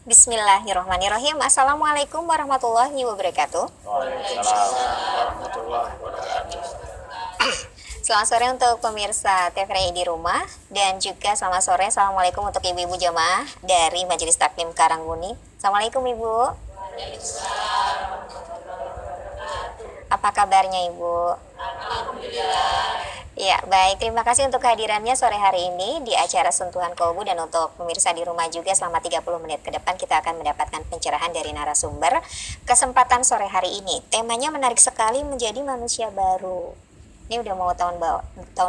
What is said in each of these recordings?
Bismillahirrahmanirrahim. Assalamualaikum warahmatullahi wabarakatuh. Waalaikumsalam warahmatullahi wabarakatuh. Selamat sore untuk pemirsa TVRI di rumah dan juga selamat sore. Assalamualaikum untuk ibu-ibu jamaah dari Majelis Taklim Karanguni. Assalamualaikum Ibu. Apa kabarnya Ibu? Ya, baik. Terima kasih untuk kehadirannya sore hari ini di acara Sentuhan Kolbu, dan untuk pemirsa di rumah juga selama 30 menit ke depan kita akan mendapatkan pencerahan dari narasumber. Kesempatan sore hari ini, temanya menarik sekali, menjadi manusia baru. Ini udah mau tahun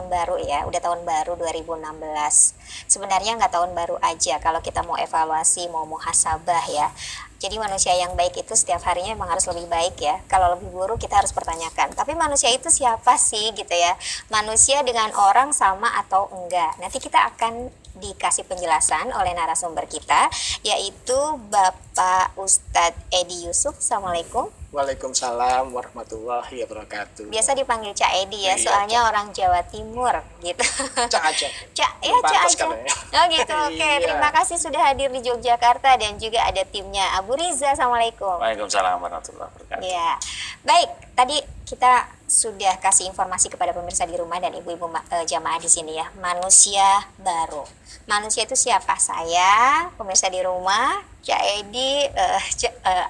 baru ya, udah tahun baru 2016. Sebenarnya nggak tahun baru aja kalau kita mau evaluasi, mau muhasabah ya. Jadi manusia yang baik itu setiap harinya memang harus lebih baik ya. Kalau lebih buruk kita harus pertanyakan. Tapi manusia itu siapa sih gitu ya? Manusia dengan orang sama atau enggak? Nanti kita akan dikasih penjelasan oleh narasumber kita, yaitu Bapak Ustadz Edi Yusuf. Assalamualaikum. Waalaikumsalam warahmatullahi wabarakatuh. Biasa dipanggil Cak Edi ya, Iya, soalnya orang Jawa Timur gitu. Cak aja. Cak, ya Cak Pantas aja. katanya. Oh gitu, oke. Iya. Terima kasih sudah hadir di Yogyakarta dan juga ada timnya Abu Riza. Assalamualaikum. Waalaikumsalam warahmatullahi wabarakatuh. Ya, baik. Tadi kita sudah kasih informasi kepada pemirsa di rumah dan ibu-ibu jamaah di sini ya. Manusia baru. Manusia itu siapa? Saya, pemirsa di rumah, Cak Edi,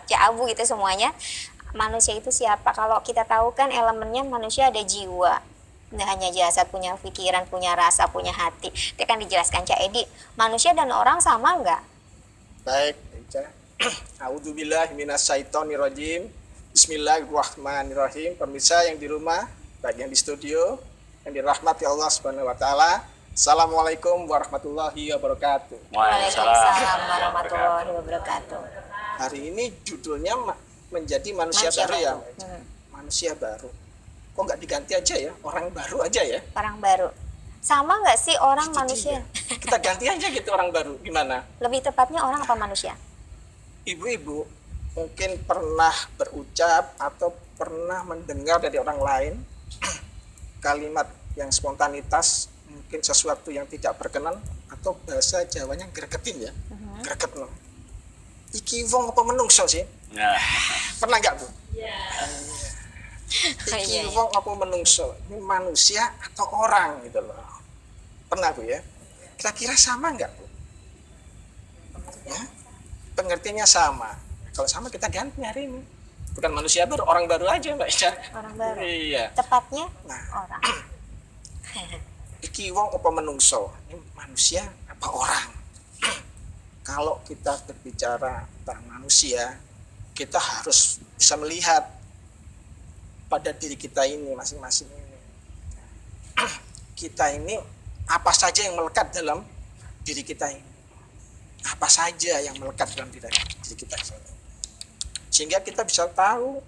Cak Abu gitu semuanya. Manusia itu siapa? Kalau kita tahu kan elemennya manusia ada jiwa. Nggak hanya jasad, punya pikiran, punya rasa, punya hati. Itu kan dijelaskan Cak Edi. Manusia dan orang sama nggak? Baik, Ica. A'udzubillahi minasyaitonirrajim. Bismillahirrahmanirrahim. Pemirsa yang di rumah, baik yang di studio, yang dirahmati Allah Subhanahu wa taala. Assalamualaikum warahmatullahi wabarakatuh. Waalaikumsalam warahmatullahi wabarakatuh. Hari ini judulnya menjadi manusia baru ya. Manusia baru. Kok nggak diganti aja ya? Orang baru aja ya? Orang baru. Sama nggak sih orang Itu manusia? dia. Kita ganti aja gitu orang baru. Gimana? Lebih tepatnya orang apa manusia? Ibu-ibu mungkin pernah berucap atau pernah mendengar dari orang lain kalimat yang spontanitas, mungkin sesuatu yang tidak berkenan, atau bahasa Jawanya gregetin ya. Greget no. Iki wong apa menungso sih? Nah, Pernah nggak Bu? Iya, Iki iya. wong apa menungso? Ini manusia atau orang gitu loh. Pernah Bu ya? Kira-kira sama nggak Bu? Ya? Pengertiannya sama. Kalau sama kita ganti hari ini. Bukan manusia baru, orang baru aja Mbak Ica. Orang baru. Iya. Tepatnya Nah, orang. iki wong apa menungso? Ini manusia apa orang? Kalau kita berbicara tentang manusia, kita harus bisa melihat pada diri kita ini masing-masing ini. Kita ini apa saja yang melekat dalam diri kita ini? Apa saja yang melekat dalam diri kita ini? Sehingga kita bisa tahu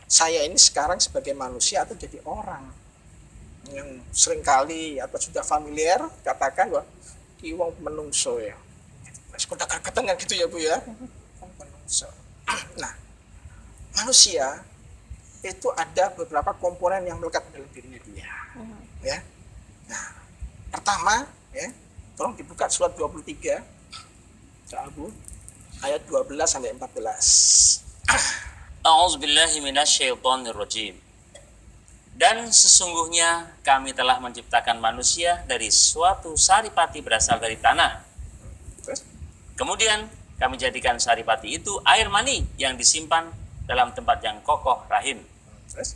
saya ini sekarang sebagai manusia atau jadi orang. Yang seringkali atau sudah familiar katakan bahwa iwong menungso ya. Sudah ketengan gitu ya Bu ya. Menungso. Nah, manusia itu ada beberapa komponen yang melekat dalam dirinya dia. Ya. Nah, pertama ya, tolong dibuka surat 23 Abu ayat 12 sampai 14. A'udzubillahi minasyaitonirrajim. Dan sesungguhnya kami telah menciptakan manusia dari suatu saripati berasal dari tanah. Terus Kemudian kami jadikan saripati itu air mani yang disimpan dalam tempat yang kokoh rahim. terus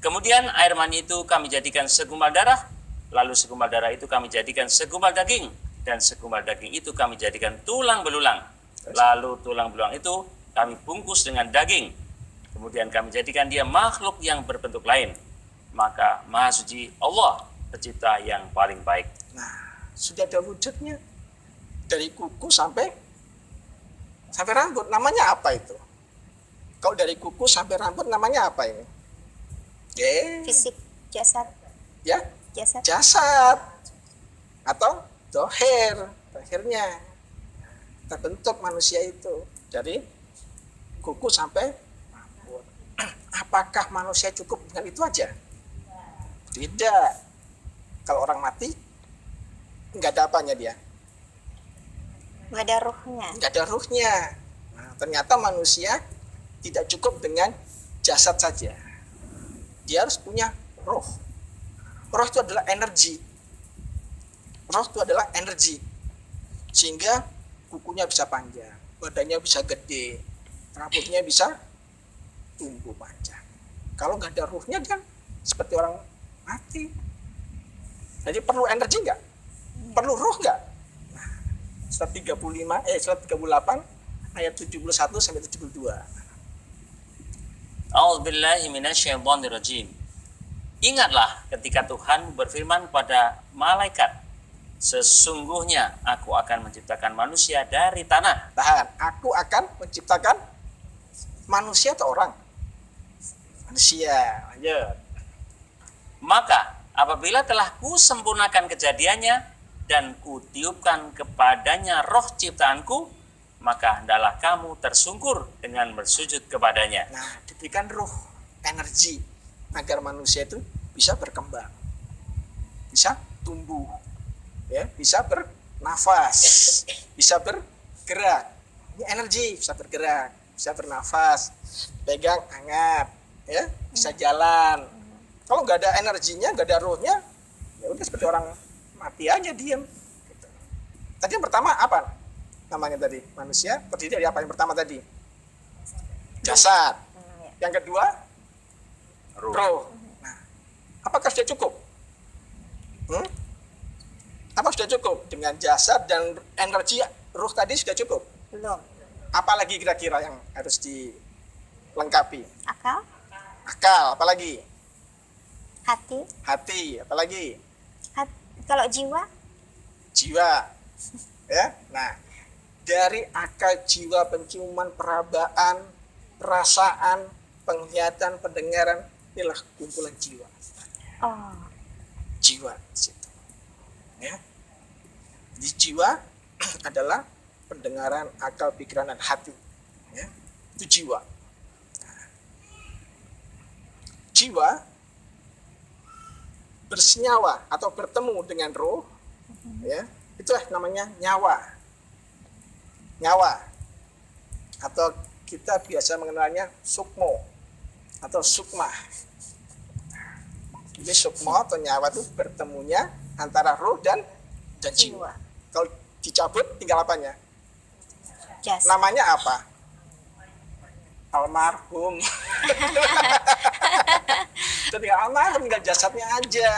Kemudian air mani itu kami jadikan segumpal darah, lalu segumpal darah itu kami jadikan segumpal daging, dan segumpal daging itu kami jadikan tulang belulang. Lalu tulang belulang itu kami bungkus dengan daging. Kemudian kami jadikan dia makhluk yang berbentuk lain. Maka Maha Suci Allah, pencipta yang paling baik. nah, sudah ada wujudnya dari kuku sampai rambut. Namanya apa itu? Kalau dari kuku sampai rambut namanya apa ini? Fisik, jasad, Ya, jasad. jasad atau dohernya terbentuk manusia itu dari kuku sampai rambut. Apakah manusia cukup dengan itu aja? Tidak. Kalau orang mati nggak ada apanya dia. Nggak ada ruhnya. nggak ada ruhnya. Nah, ternyata manusia tidak cukup dengan jasad saja. Dia harus punya roh. Roh itu adalah energi. Roh itu adalah energi. Sehingga kukunya bisa panjang, badannya bisa gede, rambutnya bisa tumbuh panjang. Kalau nggak ada ruhnya kan seperti orang mati. Jadi perlu energi nggak? Perlu ruh nggak? Nah, surat 38 ayat 71 sampai 72. A'udzubillahi minasyaitonirrajim. Ingatlah ketika Tuhan berfirman kepada malaikat, sesungguhnya aku akan menciptakan manusia dari tanah. Tahan, aku akan menciptakan manusia atau orang? Manusia. Lanjut. Maka apabila telah kusempurnakan kejadiannya dan kutiupkan kepadanya roh ciptaanku, maka hendaklah kamu tersungkur dengan bersujud kepadanya. Nah, diberikan ruh, energi agar manusia itu bisa berkembang, bisa tumbuh, ya, bisa bernafas, bisa bergerak. Ini energi, bisa bergerak, bisa bernafas, pegang hangat, ya, bisa jalan. Kalau nggak ada energinya, nggak ada ruhnya, ya udah seperti orang mati aja, diem. Gitu. Tadi yang pertama apa namanya tadi? Manusia terdiri dari apa yang pertama tadi? Jasad. Yang kedua, roh. Nah, apakah sudah cukup? Apa sudah cukup? Dengan jasad dan energi ruh tadi sudah cukup? Belum. Apalagi kira-kira yang harus dilengkapi? Akal, Akal, apalagi? hati, Hati, apalagi? kalau jiwa, Jiwa. Ya. Nah, dari akal, jiwa, penciuman, perabaan, perasaan, penglihatan, pendengaran, inilah kumpulan jiwa. oh, Jiwa di situ. Ya. Di jiwa adalah pendengaran, akal, pikiran, dan hati. Ya. Itu jiwa. Nah, jiwa bersenyawa atau bertemu dengan roh, ya, itulah namanya nyawa. Nyawa. Atau kita biasa mengenalnya sukmo atau sukma. Jadi sukmo atau nyawa itu bertemunya antara roh dan jiwa. Kalau dicabut tinggal apanya? jasad. Namanya apa? Almarhum. Tinggal almarhum, tinggal jasadnya aja,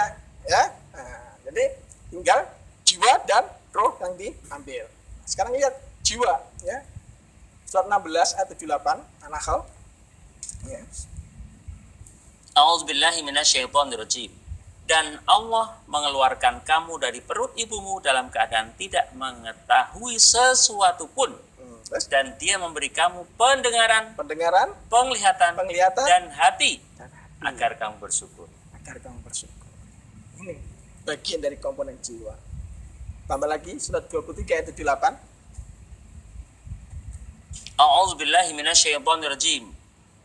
ya. Nah, jadi tinggal jiwa dan roh yang diambil. Sekarang lihat jiwa, ya. Surat 16 ayat 78 An-Nahl. Ya. A'udzubillahi minasyaitonirrajim. Dan Allah mengeluarkan kamu dari perut ibumu dalam keadaan tidak mengetahui sesuatu pun. Terus Dan dia memberi kamu pendengaran, pendengaran, penglihatan, penglihatan, dan hati dan hati. agar kamu bersyukur. Agar kamu bersyukur. Ini bagian dari komponen jiwa. Tambah lagi surat 23 ayat 78. A'udzubillahi minasyaitonirrajim.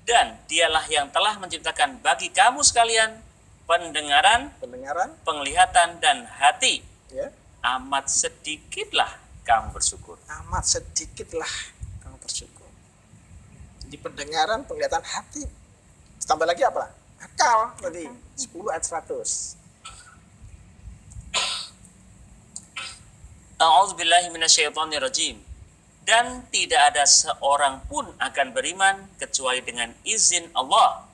Dan dialah yang telah menciptakan bagi kamu sekalian pendengaran, Pendengaran, penglihatan, dan hati. ya. Amat sedikitlah kamu bersyukur. Amat sedikitlah kamu bersyukur. Jadi pendengaran, penglihatan, hati. Tambah lagi apa? Akal tadi 10 ayat 100. A'udzubillahi minasyaitonirrajim. Dan tidak ada seorang pun akan beriman kecuali dengan izin Allah.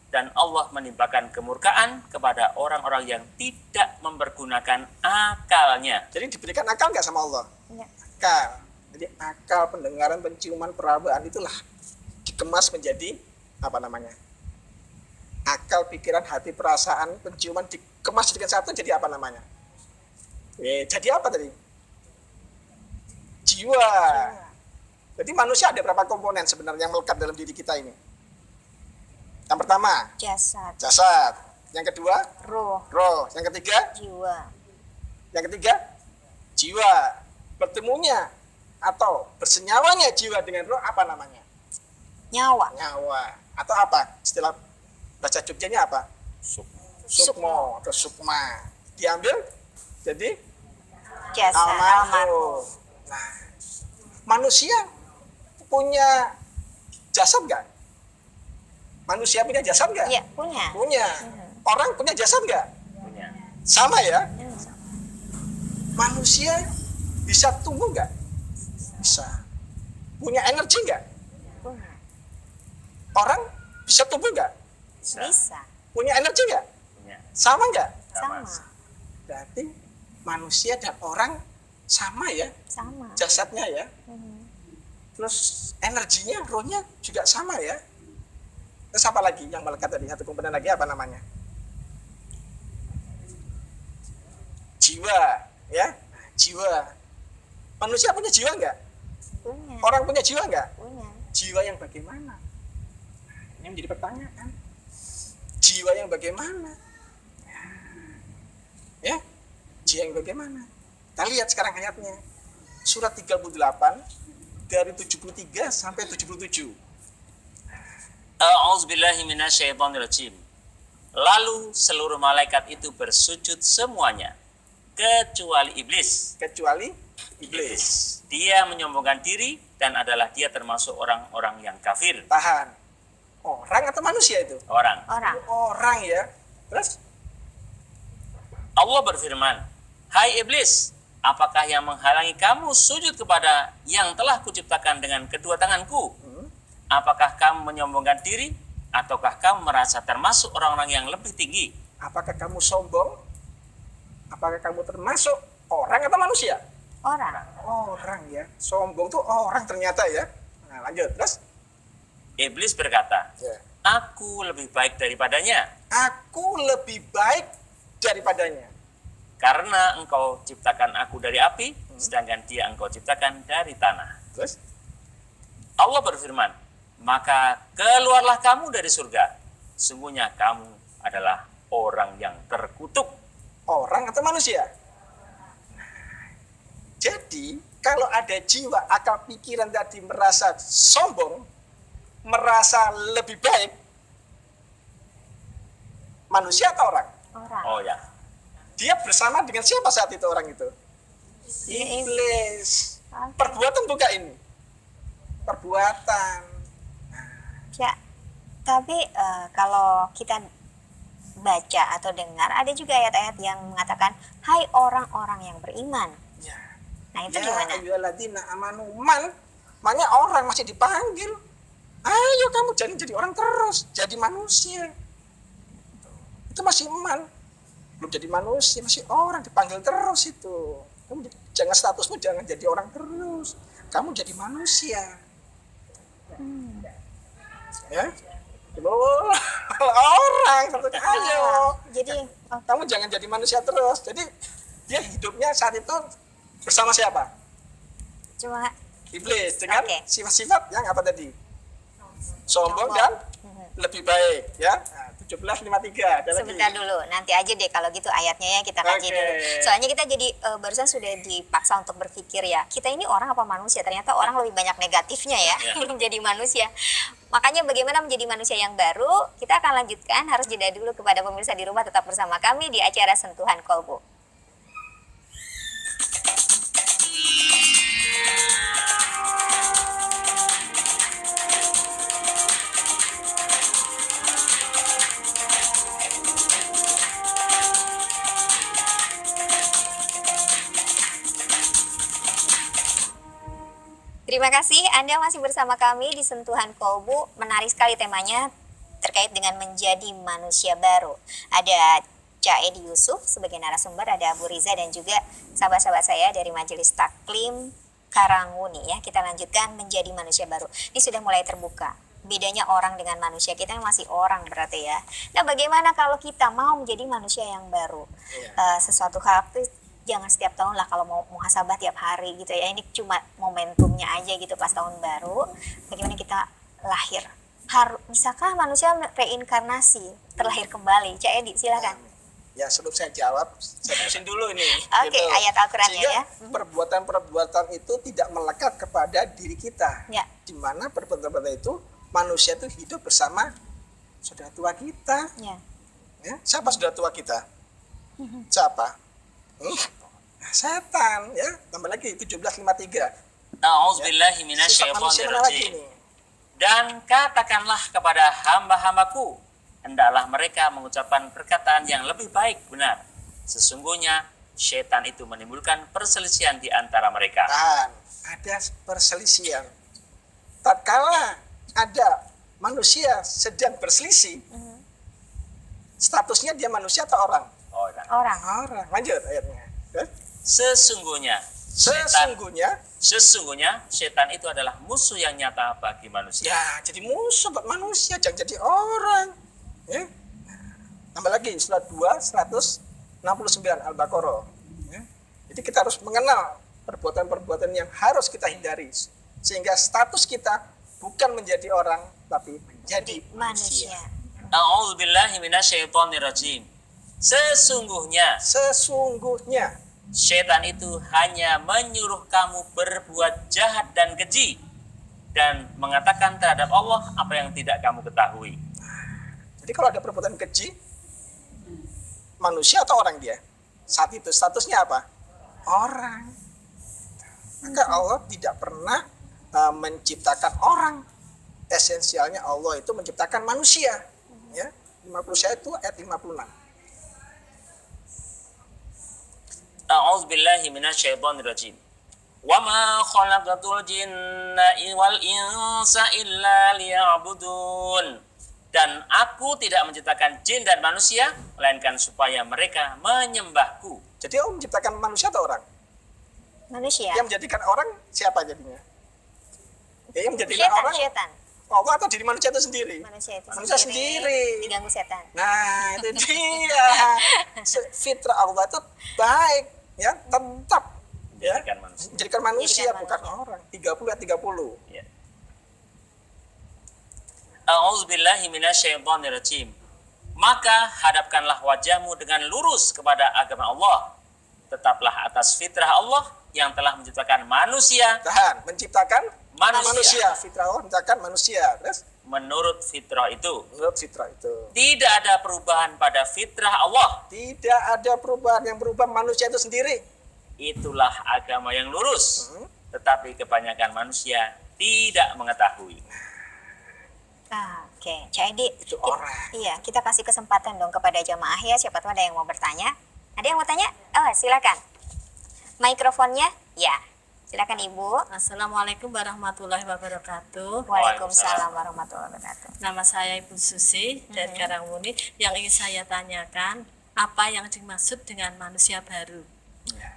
Dan Allah menimpakan kemurkaan kepada orang-orang yang tidak mempergunakan akalnya. Jadi diberikan akal nggak sama Allah? Ya. Akal. Jadi akal, pendengaran, penciuman, perabaan itulah dikemas menjadi apa namanya? Akal, pikiran, hati, perasaan, penciuman dikemas dengan satu jadi apa namanya? Jadi apa tadi? Jiwa. Jadi manusia ada berapa komponen sebenarnya yang melekat dalam diri kita ini? Yang pertama, jasad, jasad. Yang kedua, roh, roh. Yang ketiga, jiwa, yang ketiga, jiwa. Bertemunya atau bersenyawanya jiwa dengan roh apa namanya? nyawa, Nyawa. Atau apa? Istilah bahasa Jogjanya apa? Sukmo atau sukma. Diambil jadi jasad, almarhum. Nah, Manusia punya jasad nggak? Manusia punya jasad nggak? Iya, punya. Punya. Orang punya jasad nggak? Punya. Sama ya. Hmm. Manusia bisa tumbuh nggak? Bisa. Punya energi nggak? Punya. Orang bisa tumbuh nggak? Bisa. Punya energi nggak? Punya. Sama nggak? Sama. Berarti manusia dan orang sama ya Sama. jasadnya ya. Hmm. Terus energinya, rohnya juga sama ya. Terus apa lagi yang melekat tadi? Satu komponen lagi apa namanya? Jiwa, ya. Jiwa. Manusia punya jiwa nggak? Punya. Orang punya jiwa nggak? Punya. Jiwa yang bagaimana? Ini menjadi pertanyaan. Jiwa yang bagaimana? Ya, jiwa yang bagaimana? Kita lihat sekarang ayatnya. Surat 38 dari 73 sampai 77. A'udzubillahi minasyaitonirrajim. Lalu seluruh malaikat itu bersujud semuanya kecuali iblis. Kecuali iblis. Dia menyombongkan diri dan adalah dia termasuk orang-orang yang kafir. Tahan. Orang atau manusia itu? Orang. Orang. Orang ya. Terus Allah berfirman, "Hai iblis, apakah yang menghalangi kamu sujud kepada yang telah kuciptakan dengan kedua tanganku? Apakah kamu menyombongkan diri ataukah kamu merasa termasuk orang-orang yang lebih tinggi?" apakah kamu sombong? Apakah kamu termasuk orang atau manusia? Orang. Orang ya. Sombong tuh orang ternyata ya. Nah, lanjut. Terus Iblis berkata, ya. "Aku lebih baik daripadanya Aku lebih baik daripadanya. karena engkau ciptakan aku dari api, sedangkan dia engkau ciptakan dari tanah." Terus Allah berfirman, "Maka keluarlah kamu dari surga. Sungguhnya kamu adalah orang yang terkutuk." orang atau manusia? Jadi kalau ada jiwa akal pikiran tadi merasa sombong, merasa lebih baik, manusia atau orang? Orang. Oh ya, Dia bersama dengan siapa saat itu orang itu? Iblis. Iblis. Oke. Perbuatan bukan ini. Perbuatan. Ya, tapi kalau kita baca atau dengar, ada juga ayat-ayat yang mengatakan, hai orang-orang yang beriman. Ya. Nah, itu gimana? Ayyuhalladzina amanu makanya orang masih dipanggil. Ayo kamu jangan jadi orang terus, jadi manusia. Itu masih iman. Belum jadi manusia, masih orang dipanggil terus itu. Kamu jangan statusmu jangan jadi orang terus. Kamu jadi manusia. Ya. Loh, orang satunya ayo. Jadi, Kamu jangan jadi manusia terus. Jadi dia hidupnya saat itu bersama siapa? cuma Iblis dengan Oke. sifat-sifat yang apa tadi? Sombong Sombong. dan lebih baik ya. Nah, 1753 ada lagi. sebentar dulu, nanti aja deh kalau gitu ayatnya ya kita kaji Oke. dulu. Soalnya kita jadi barusan sudah dipaksa untuk berpikir ya, kita ini orang apa manusia? Ternyata orang lebih banyak negatifnya ya Ya. menjadi manusia. Makanya bagaimana menjadi manusia yang baru, kita akan lanjutkan, harus jeda dulu kepada pemirsa di rumah, tetap bersama kami di acara Sentuhan Kolbu. Terima kasih Anda masih bersama kami di Sentuhan Kolbu. Menarik sekali temanya terkait dengan menjadi manusia baru. Ada Cak Edi Yusuf sebagai narasumber, ada Abu Riza dan juga sahabat-sahabat saya dari Majelis Taklim Karangwuni ya. Kita lanjutkan menjadi manusia baru. Ini sudah mulai terbuka. Bedanya orang dengan manusia, kita masih orang berarti ya. Nah, bagaimana kalau kita mau menjadi manusia yang baru? Sesuatu hal itu jangan setiap tahun lah kalau mau muhasabah tiap hari gitu ya. Ini cuma momentumnya aja gitu pas tahun baru. Bagaimana kita lahir? Bisakah manusia reinkarnasi, terlahir kembali? Cak Edi, silakan. Ya sebelum saya jawab, saya terusin dulu ini. Oke, ayat Al-Qur'annya Sehingga ya. perbuatan-perbuatan itu tidak melekat kepada diri kita. Ya. Di mana perbuatan-perbuatan itu manusia itu hidup bersama saudara tua kita. Ya. Ya, siapa saudara tua kita? Siapa? Nah, setan ya. Tambah lagi 1753. A'udzubillahi Sifat manusia mana lagi minasyaitonirrajim. nih? Dan katakanlah kepada hamba-hambaku, hendaklah mereka mengucapkan perkataan yang lebih baik benar. Sesungguhnya syaitan itu menimbulkan perselisihan di antara mereka. Tahan, ada perselisihan. Tatkala ada manusia sedang berselisih, statusnya dia manusia atau orang? Orang. Orang. Lanjut ayatnya. Sesungguhnya syaitan, Sesungguhnya, syaitan itu adalah musuh yang nyata bagi manusia. ya jadi musuh buat manusia, jangan jadi orang. Ya. Tambah lagi surat 2 169 Al-Baqarah. Ya. Jadi kita harus mengenal perbuatan-perbuatan yang harus kita hindari, sehingga status kita bukan menjadi orang tapi menjadi manusia. A'udzubillahi minasyaitonirrajim. Sesungguhnya syaitan itu hanya menyuruh kamu berbuat jahat dan keji dan mengatakan terhadap Allah apa yang tidak kamu ketahui. Jadi kalau ada perbuatan keji, manusia atau orang dia? Saat itu statusnya apa? Orang. Maka Allah tidak pernah menciptakan orang. Esensialnya Allah itu menciptakan manusia. Ya, 51 itu ayat 56. A'udzubillahi minasyaitonirrajim. Wa ma khalaqatul jinna wal insa illa liya'budun. Dan aku tidak menciptakan jin dan manusia melainkan supaya mereka menyembahku. Jadi Allah menciptakan manusia atau orang? Manusia. Yang menjadikan orang siapa jadinya? Ya, yang menjadikan orang Syaitan. Allah atau diri manusia itu sendiri? Manusia itu Manusia sendiri. diganggu setan. Nah, itu dia. Fitrah Allah itu baik, ya, tetap ya. Jadikan manusia bukan orang. 30 ayat 30. Ya. A'udzubillahi minasyaitonirrajim. Maka hadapkanlah wajahmu dengan lurus kepada agama Allah. Tetaplah atas fitrah Allah yang telah menciptakan manusia. Tahan, menciptakan Manusia. Fitrah Allah menciptakan manusia. Terus Menurut fitrah itu. menurut fitrah itu Tidak ada perubahan pada fitrah Allah. tidak ada perubahan, yang berubah manusia itu sendiri. Itulah agama yang lurus. Tetapi kebanyakan manusia tidak mengetahui. Oke, jadi Itu orang. iya, kita kasih kesempatan dong kepada jamaah ya, siapa tahu ada yang mau bertanya. Ada yang mau tanya? Oh, silakan. Mikrofonnya? Ya. Silakan Ibu. Assalamualaikum warahmatullahi wabarakatuh. Waalaikumsalam warahmatullahi wabarakatuh. Nama saya Ibu Susi dari Karangmuni. Yang ingin saya tanyakan, apa yang dimaksud dengan manusia baru?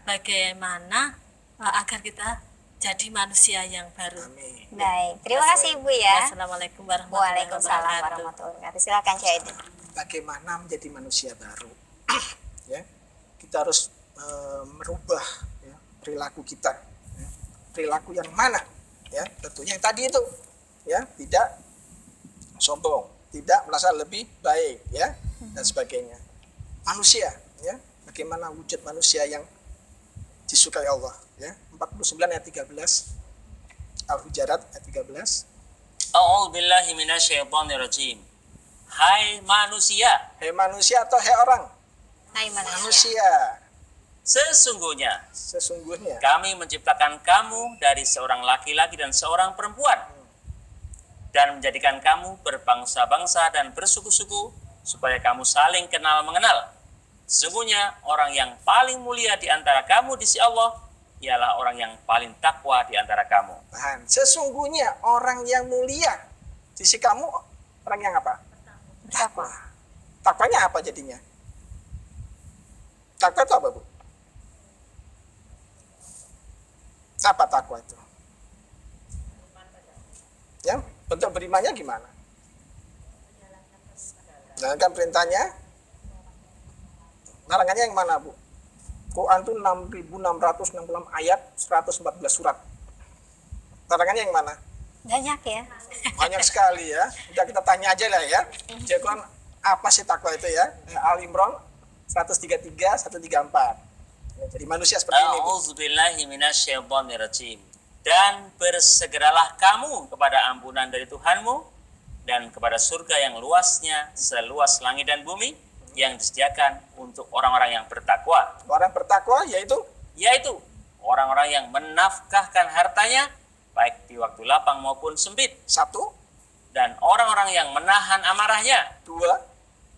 Bagaimana agar kita jadi manusia yang baru? Amin. Baik, terima kasih Ibu ya. Assalamualaikum warahmatullahi Waalaikumsalam wabarakatuh. warahmatullahi wabarakatuh. Silakan Cik. Bagaimana menjadi manusia baru? Ya, kita harus merubah ya, perilaku kita. Ya. Perilaku yang mana? Ya, tentunya yang tadi itu, ya, tidak sombong, tidak merasa lebih baik, ya, dan sebagainya. Manusia, ya, bagaimana wujud manusia yang disukai Allah, ya. 49 ayat 13 Al-Hujarat ayat 13. A'udzubillahi minasyaitonirrajim. Hai manusia, Hei manusia atau hei orang? Hai Manusia. sesungguhnya Sesungguhnya kami menciptakan kamu dari seorang laki-laki dan seorang perempuan dan menjadikan kamu berbangsa-bangsa dan bersuku-suku supaya kamu saling kenal mengenal. Sesungguhnya orang yang paling mulia di antara kamu di sisi Allah ialah orang yang paling takwa di antara kamu. tahan. Sesungguhnya orang yang mulia di sisi kamu orang yang apa? Takwa. Takwanya apa jadinya? Takwa itu apa, Bu? Apa takwa itu? Ya, bentuk berimannya gimana? Jalankan perintahnya. Larangannya yang mana, Bu? Quran itu 6.666 ayat, 114 surat. Larangannya yang mana? Banyak ya. Banyak sekali ya. Udah kita tanya aja lah ya. Jadi Quran apa sih takwa itu ya? Al Imran 133, 134. Ya, jadi manusia seperti ini, Bu. A'udzubillahi minasyaitonirrajim. Dan bersegeralah kamu kepada ampunan dari Tuhanmu dan kepada surga yang luasnya seluas langit dan bumi yang disediakan untuk orang-orang yang bertakwa, Orang bertakwa yaitu yaitu orang-orang yang menafkahkan hartanya baik di waktu lapang maupun sempit, Satu, dan orang-orang yang menahan amarahnya dua,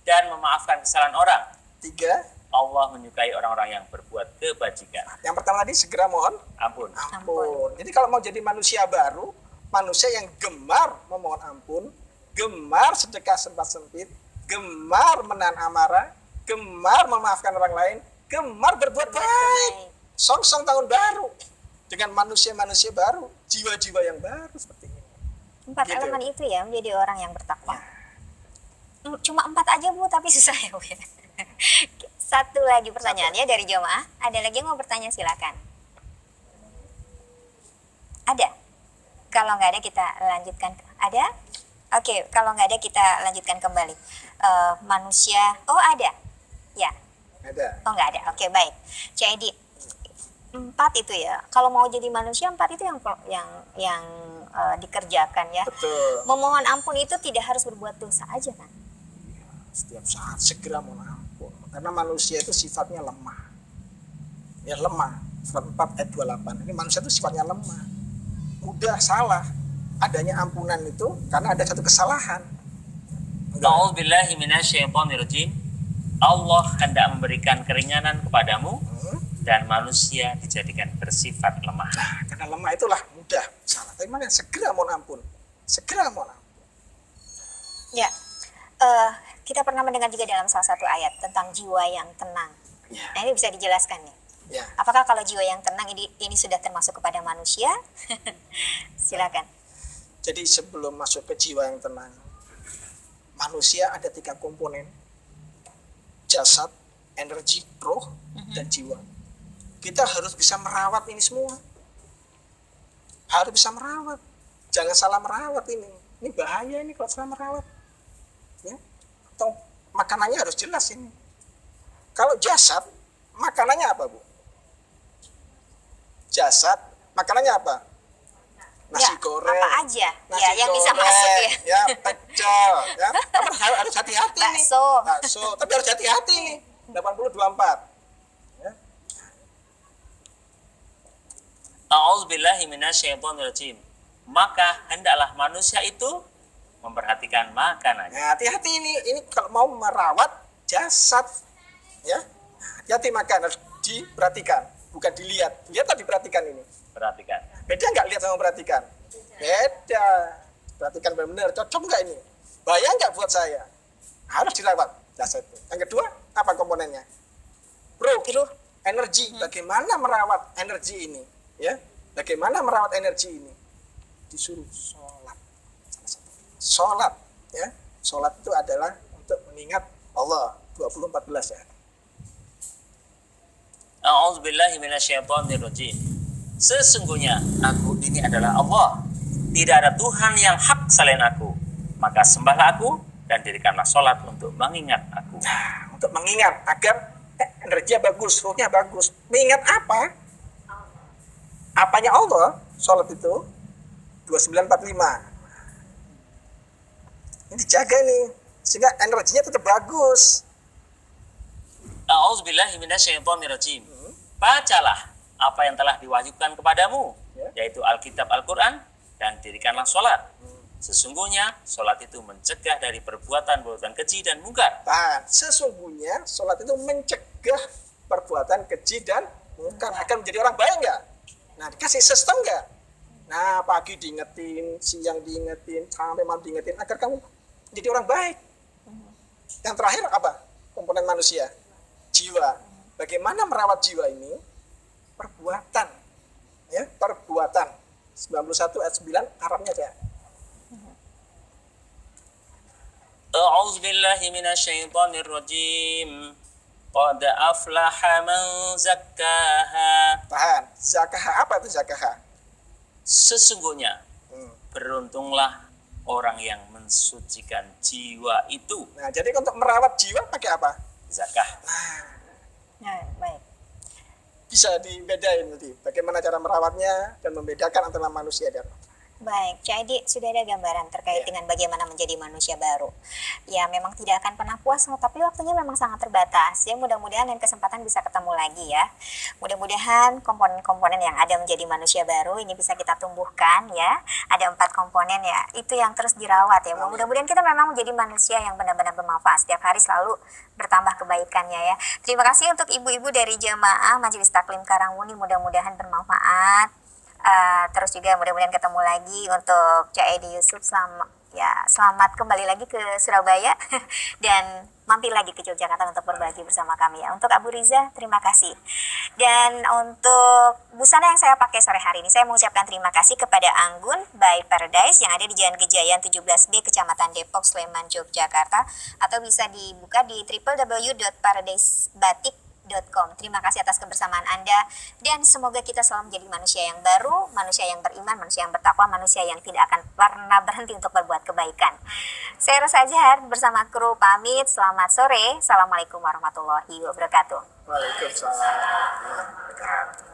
dan memaafkan kesalahan orang. tiga. Allah menyukai orang-orang yang berbuat kebajikan. Yang pertama tadi segera mohon Ampun. ampun. Jadi kalau mau jadi manusia baru, manusia yang gemar memohon ampun, gemar sedekah sempat sempit, gemar menahan amarah, gemar memaafkan orang lain, gemar berbuat baik. Song-song tahun baru dengan manusia-manusia baru, jiwa-jiwa yang baru seperti ini. 4 Gitu. elemen itu ya menjadi orang yang bertakwa. Cuma 4 aja Bu, tapi susah ya Bu ya. Satu lagi pertanyaannya dari jemaah. Ada lagi yang mau bertanya, silakan. Ada? Kalau nggak ada kita lanjutkan. Ada? Oke, kalau nggak ada kita lanjutkan kembali. Manusia, oh ada? Ya. Ada. Oh nggak ada. Oke, baik. Jadi 4 itu ya. Kalau mau jadi manusia 4 itu yang dikerjakan ya. Betul. Memohon ampun itu tidak harus berbuat dosa aja kan? Setiap saat segera mohon ampun. Karena manusia itu sifatnya lemah. Ya lemah. Surat 4 ayat 28. Ini manusia itu sifatnya lemah. Mudah salah. Adanya ampunan itu karena ada satu kesalahan. A'udzubillahi minasyaitonirrajim. Allah hendak memberikan keringanan kepadamu dan manusia dijadikan bersifat lemah. Nah, karena lemah itulah mudah salah. Tapi mana segera mohon ampun. Segera mohon ampun. Ya. Kita pernah mendengar juga dalam salah satu ayat tentang jiwa yang tenang. Ya. Nah, ini bisa dijelaskan nih. Ya. Apakah kalau jiwa yang tenang ini sudah termasuk kepada manusia? Silakan. Jadi sebelum masuk ke jiwa yang tenang, manusia ada 3 komponen. Jasad, energi, roh, dan jiwa. Kita harus bisa merawat ini semua. Harus bisa merawat. Jangan salah merawat ini. Ini bahaya ini kalau salah merawat. Ya. Atau makanannya harus jelas ini. Kalau jasad, makanannya apa, Bu? Jasad, makanannya apa? Nasi Ya, goreng. apa aja Nasi ya yang bisa goreng, masuk ya. ya pecel, ya. Apa harus hati-hati nih. Bakso. Tapi harus hati-hati nih. 80-24. Ya. A'udzubillahi minasyaitonirrajim. Maka hendaklah manusia itu memperhatikan makanannya. Nah, hati-hati ini. Ini kalau mau merawat jasad, ya. Hati-hati makan, harus diperhatikan, bukan dilihat. Dilihat atau diperhatikan ini. Perhatikan. Beda nggak lihat sama perhatikan? Beda. Perhatikan benar-benar, cocok nggak ini? Bahaya nggak buat saya? Harus dirawat jasad. Yang kedua, apa komponennya? Roh, energi. Bagaimana merawat energi ini? Ya, bagaimana merawat energi ini? Disuruh sholat. Sholat, ya. Sholat itu adalah untuk mengingat Allah. 20:14 ya. A'udzubillahi minasyaitonirrajim. Sesungguhnya aku ini adalah Allah. Tidak ada Tuhan yang hak selain aku. Maka sembahlah aku dan dirikanlah sholat untuk mengingat aku. Nah, untuk mengingat agar energinya bagus, ruhnya bagus. Mengingat apa? Apanya Allah? Sholat itu 29:45. Ini dijaga nih, sehingga energinya tetap bagus. A'udzubillahi minasyaitonirrajim. Bacalah apa yang telah diwahyukan kepadamu, yaitu Alkitab Al-Quran, dan dirikanlah sholat. Sesungguhnya sholat itu mencegah dari perbuatan-perbuatan keji dan mungkar. Nah, sesungguhnya sholat itu mencegah perbuatan keji dan mungkar. Akan menjadi orang baik nggak? Nah, dikasih sistem nggak? Nah, pagi diingetin, siang diingetin, sampai malam diingetin, agar kamu jadi orang baik. Yang terakhir apa? Komponen manusia, jiwa. Bagaimana merawat jiwa ini? Perbuatan, ya, perbuatan. 91 ayat 9, Arabnya aja. A'udzubillahi minasyaitonirrajim. Qad aflaha man zakkaha. Tahan. Zakah, apa itu zakah? Sesungguhnya beruntunglah orang yang mensucikan jiwa itu. Nah, jadi untuk merawat jiwa pakai apa? Zakah. Nah, baik. Bisa dibedain nanti bagaimana cara merawatnya dan membedakan antara manusia dan Baik, jadi sudah ada gambaran terkait dengan bagaimana menjadi manusia baru. Ya, memang tidak akan pernah puas, tapi waktunya memang sangat terbatas. Ya, mudah-mudahan dan kesempatan bisa ketemu lagi ya. Mudah-mudahan komponen-komponen yang ada menjadi manusia baru ini bisa kita tumbuhkan ya. Ada 4 komponen ya, itu yang terus dirawat ya. Mudah-mudahan kita memang menjadi manusia yang benar-benar bermanfaat. Setiap hari selalu bertambah kebaikannya ya. Terima kasih untuk ibu-ibu dari jamaah Majelis Taklim Karangmuni, mudah-mudahan bermanfaat. Terus juga mudah-mudahan ketemu lagi untuk Cak Edi Yusuf. Selamat kembali lagi ke Surabaya dan mampir lagi ke Yogyakarta untuk berbagi bersama kami ya. Untuk Abu Riza, terima kasih. Dan untuk busana yang saya pakai sore hari ini, saya mengucapkan terima kasih kepada Anggun by Paradise yang ada di Jalan Gejayan 17B, Kecamatan Depok, Sleman, Yogyakarta, atau bisa dibuka di www.paradisebatik.com. Terima kasih atas kebersamaan Anda dan semoga kita selalu menjadi manusia yang baru, manusia yang beriman, manusia yang bertakwa, manusia yang tidak akan pernah berhenti untuk berbuat kebaikan. Saya Rosa Jahar bersama kru pamit. Selamat sore. Assalamualaikum warahmatullahi wabarakatuh. Waalaikumsalam.